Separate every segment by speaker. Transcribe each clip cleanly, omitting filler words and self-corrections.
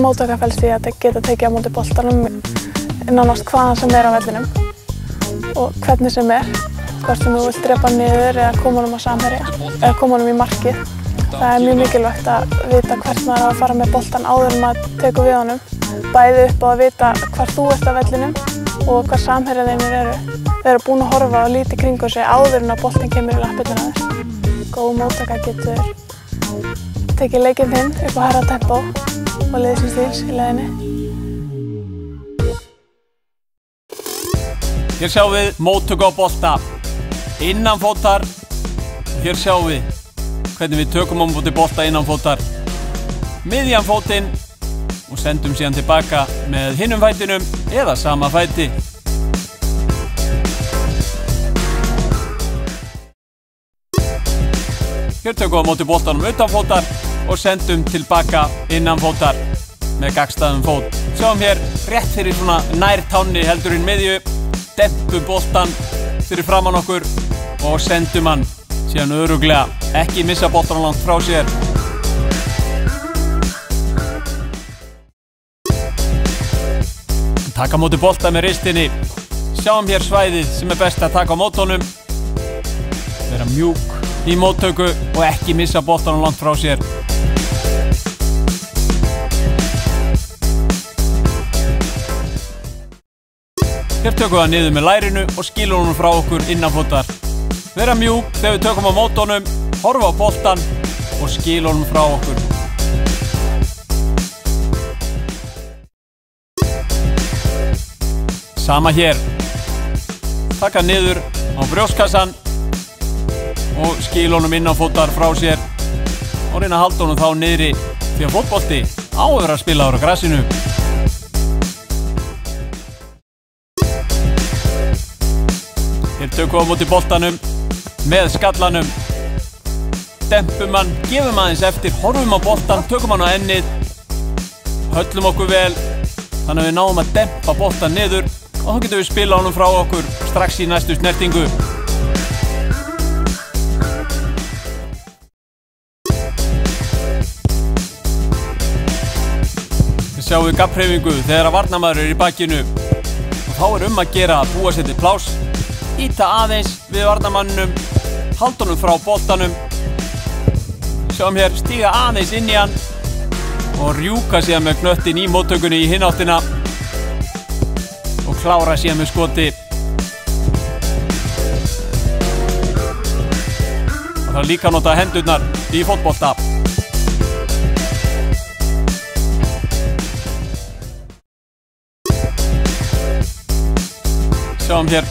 Speaker 1: móttaka felst í að geta tekið á móti boltanum nánast hvaðan sem á vellinum og hvernig sem hvort sem þú vilt drepa niður eða koma honum á samherja eða koma honum í markið. Það mjög mikilvægt að vita hvert maður á að fara með boltan áður en maður tekur við honum. Bæði upp á að vita hvar þú ert á vellinum og hvar samherjaðinir eru. Vera búin að horfa og líta í kringum sig áður en að boltinn kemur í lappirnar á þér. Góð móttaka getur tekið leikinn þinn upp á hærra tempó og liðsins þíns í leiðinni.
Speaker 2: Hér sjáum við móttöku á bolta innanfótar. Hér sjáum við hvernig við tökum á móti bolta innanfótar. Miðjan fótinn og sendum síðan tilbaka með hinum fætinum eða sama fæti. Hér tökum við á móti boltanum utanfótar og sendum tilbaka innanfótar með gagnstæðum fót. Sjáum hér rétt fyrir svona nær tánni heldur inn miðju, dempum boltan fyrir framan okkur og sendum hann síðan örugglega, ekki missa boltan langt frá sér. Taka á móti bolta með ristinni. Sjáum hér svæðið sem best að taka á móti honum. Vera mjúk í móttöku og ekki missa boltan langt frá sér. Hér tökum við hann niður með lærinu og skilum honum frá okkur innanfótar. Vera mjúk þegar við tökum á móti honum, horfa á boltan og skilum honum frá okkur. Sama hér. Taka niður á brjóstkassan og skilum honum innanfótar frá sér og reyna að halda honum þá niðri því að fótbolti á að vera að spila á grassinu. Hér tökum við á móti boltanum með skallanum. Dempum hann, gefum aðeins eftir, horfum á boltan, tökum hann á ennið, höllum okkur vel, þannig að við náum að dempa boltan niður og þá getum við spila honum frá okkur strax í næstu snertingu. Við sjáum við gabbhreyfingu þegar að varnarmaður í bakinu og þá að gera að búa sér til pláss. Íta aðeins við varnarmannunum, halda honum frá boltanum. Sjáum hér stíga aðeins inn í hann og rjúka síðan með knöttin í móttökunni í hináttina og klára síðan með skoti. Og það líka nota hendurnar í fótbolta. Sjáum hér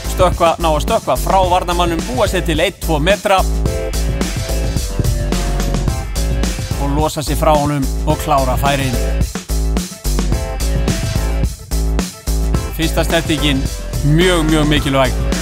Speaker 2: ná að stökkva frá varnarmannum, búa sér til 1-2 metra og losa sig frá honum og klára færin. Fyrsta snertingin mjög mikilvæg.